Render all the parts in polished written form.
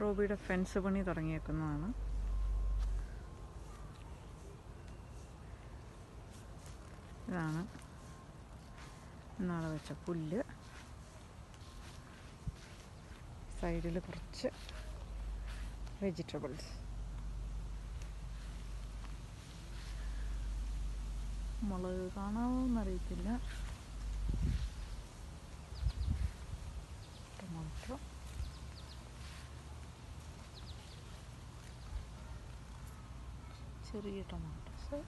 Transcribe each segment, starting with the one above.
റോബിയുടെ fence പണി തുടങ്ങിയേക്കുന്നതാണ്. ഇതാണ് നാളെ വെച്ച പുല്ല്. സൈഡിൽ കുറച്ച് വെജിറ്റബിൾസ്. മുളക് കാണാമോന്നറിയത്തില്ല. ടൊമാറ്റോ, ചെറിയ ടൊമാറ്റോസ്,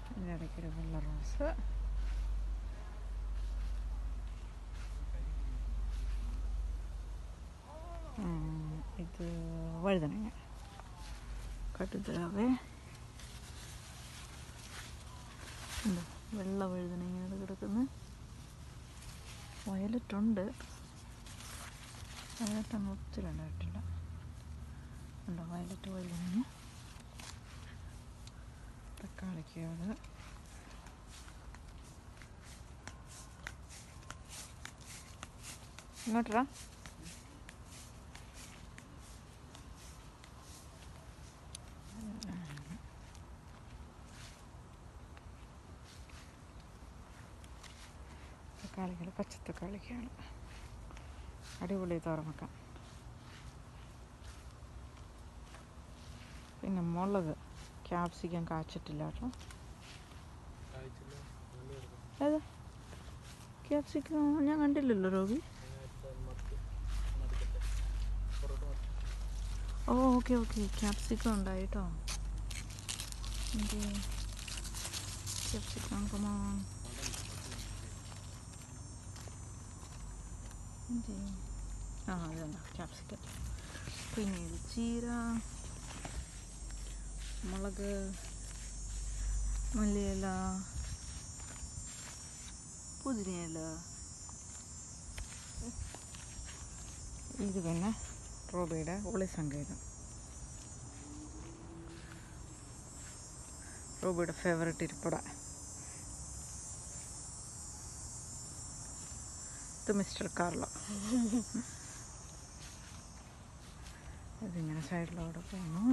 അതിൻ്റെ ഇടയ്ക്കൊരു വെള്ള റോസ്, ഇത് വഴുതനങ്ങ, കടുതരാവേ ഉണ്ട്, വെള്ള വഴുതനങ്ങയാണ് കിടക്കുന്നത്. വയലറ്റുണ്ട്, വയലറ്റൊന്നും ഒത്തിരി ഉണ്ടായിട്ടില്ല. ഉണ്ടോ വയലറ്റ് വഴുതനങ്ങ. തക്കാളിക്കോട്, ഇങ്ങോട്ടാ തക്കാളികൾ, പച്ചത്തക്കാളിക്കാണ് അടിപൊളി തോരൻ വെക്കാൻ. പിന്നെ മുളക്, ക്യാപ്സിക്കം കാച്ചിട്ടില്ല കേട്ടോ. ഏതാ ക്യാപ്സിക്കം? ഞാൻ കണ്ടില്ലല്ലോ റോബി. ഓ ഓക്കെ ഓക്കെ, ക്യാപ്സിക്കം ഉണ്ടായി കേട്ടോ. Capsicum come on. അതുണ്ട ക്യാപ്സിക്കം. പിന്നെ ഇത് ചീര, മുളക്, മല്ലിയില, പുതിനയില. ഇത് പിന്നെ റോബിയുടെ ഉള്ളിസങ്കേതം, റോബിയുടെ ഫേവറേറ്റ് ഇരിപ്പട. ഇത് മിസ്റ്റർ കാർലോ. ഇതിങ്ങനെ സൈഡിലോടെ പോകുന്നു.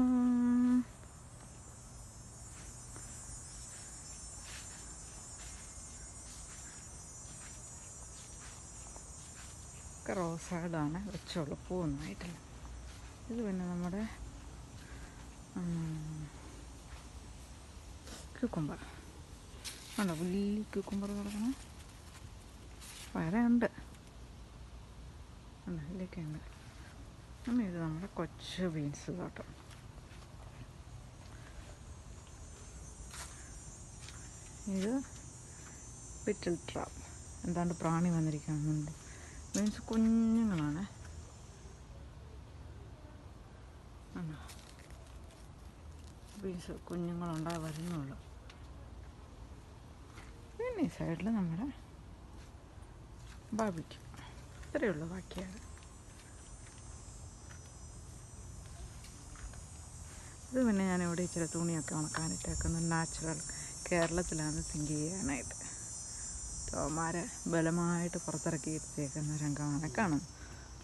റോസായിടാണ് വെച്ചോളൂ, പൂവൊന്നായിട്ടില്ല. ഇത് പിന്നെ നമ്മുടെ ക്യൂക്കുംബർ ഉണ്ടോ, വലിയ ക്യൂക്കുംബർ കിടക്കണം. വേറെ ഉണ്ട്, ഇതിലൊക്കെ ഉണ്ട്. ഇത് നമ്മുടെ കൊച്ചു ബീൻസ് തോട്ടം. ഇത് പിറ്റിൽ ട്രാപ്പ്. എന്താണ്ട് പ്രാണി വന്നിരിക്കുന്നുണ്ട്. ബീൻസ് കുഞ്ഞുങ്ങളാണ്. ബീൻസ് കുഞ്ഞുങ്ങളുണ്ടായി വരുന്നുള്ളൂ. പിന്നെ ഈ സൈഡിൽ നമ്മുടെ ബാർബിക്യൂ. ഇത്രയേ ഉള്ളൂ. ബാക്കിയാണ് ഇത്. പിന്നെ ഞാനിവിടെ ഇച്ചിരി തുണിയൊക്കെ ഉണക്കാനിട്ടേക്കുന്നു. നാച്ചുറൽ കേരളത്തിലാണ് തിങ്ക് ചെയ്യാനായിട്ട്. തോമാരെ ബലമായിട്ട് പുറത്തിറക്കി ഇരുത്തിയേക്കുന്ന രംഗമാണ് കാണുന്നത്.